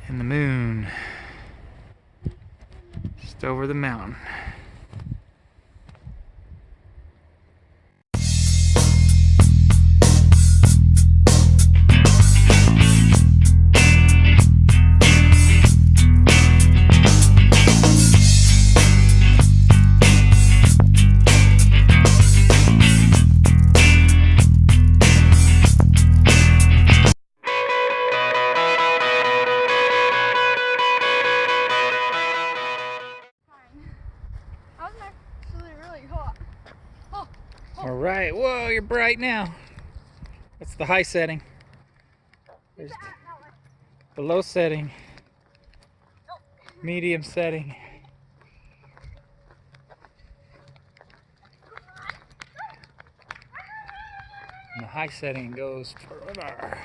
And the moon just over the mountain. All right, whoa, you're bright now. That's the high setting. There's the low setting, medium setting. And the high setting goes further.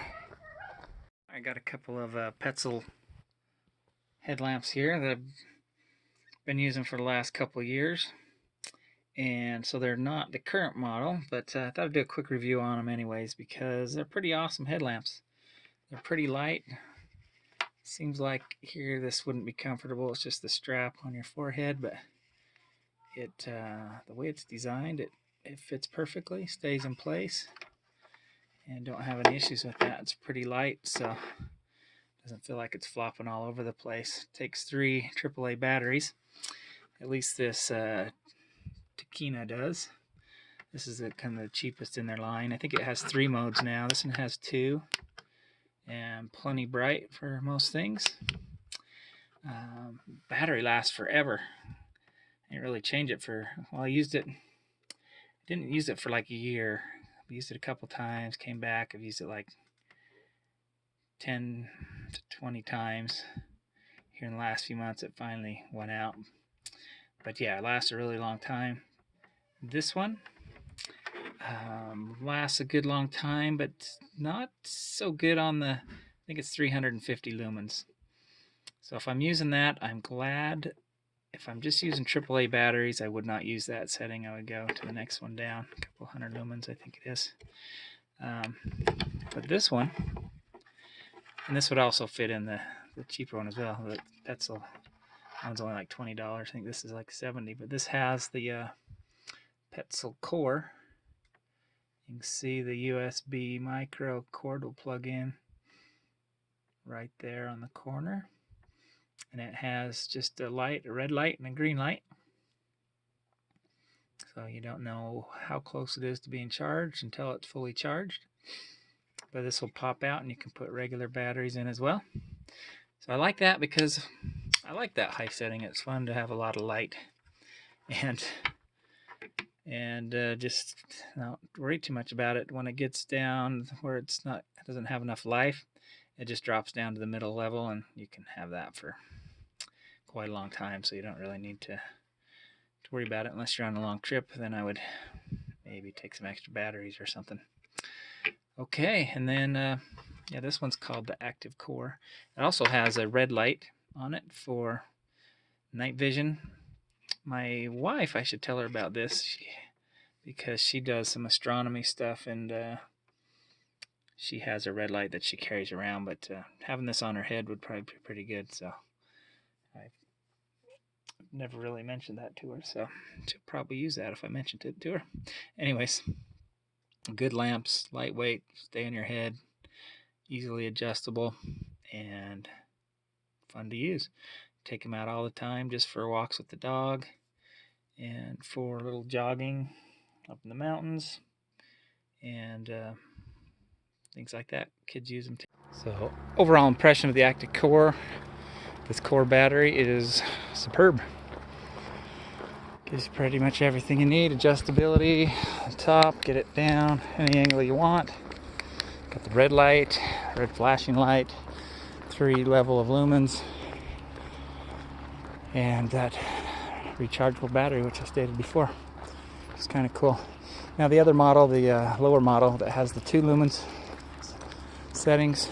I got a couple of Petzl headlamps here that I've been using for the last couple of years. And so they're not the current model, but I thought I'd do a quick review on them anyways because they're pretty awesome headlamps. They're pretty light. Seems like here this wouldn't be comfortable. It's just the strap on your forehead, but it the way it's designed, it fits perfectly, stays in place, and don't have any issues with that. It's pretty light, so it doesn't feel like it's flopping all over the place. It takes 3 AAA batteries. At least this Tikkina does. This is kind of the cheapest in their line. I think it has 3 modes now. This one has 2, and plenty bright for most things. Battery lasts forever. I didn't really change it for, well, I didn't use it for like a year. I used it a couple times, came back. I've used it like 10 to 20 times. Here in the last few months it finally went out. But yeah, it lasts a really long time. This one lasts a good long time, but not so good on the, I think it's 350 lumens. So if I'm using that, I'm glad. If I'm just using AAA batteries, I would not use that setting. I would go to the next one down, a couple hundred lumens, I think it is. But this one, and this would also fit in the cheaper one as well. The Petzl one's only like $20. I think this is like $70, but this has the Petzl Core. You can see the USB micro cord will plug in right there on the corner. And it has just a light, a red light and a green light. So you don't know how close it is to being charged until it's fully charged. But this will pop out and you can put regular batteries in as well. So I like that because I like that high setting. It's fun to have a lot of light. And just don't worry too much about it. When it gets down where it doesn't have enough life, it just drops down to the middle level, and you can have that for quite a long time. So you don't really need to worry about it unless you're on a long trip. Then I would maybe take some extra batteries or something. Okay, and then yeah, this one's called the Aktic Core. It also has a red light on it for night vision. My wife, I should tell her about this because she does some astronomy stuff, and she has a red light that she carries around, but having this on her head would probably be pretty good. So I've never really mentioned that to her, so she'll probably use that if I mentioned it to her. Anyways, good lamps, lightweight, stay on your head, easily adjustable, and fun to use. Take them out all the time just for walks with the dog and for a little jogging up in the mountains and things like that. Kids use them too. So overall impression of the Aktic Core, this core battery is superb. Gives you pretty much everything you need. Adjustability, the top, get it down any angle you want. Got the red light, red flashing light, 3 level of lumens, and that rechargeable battery, which I stated before. It's kind of cool. Now the other model, the lower model that has the 2 lumens settings,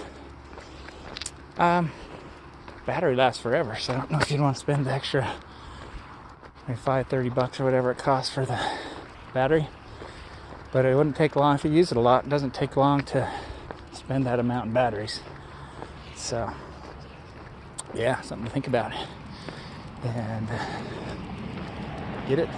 battery lasts forever, so I don't know if you'd want to spend the extra maybe $30 or whatever it costs for the battery, but it wouldn't take long if you use it a lot. It doesn't take long to spend that amount in batteries. So yeah, something to think about. And get it.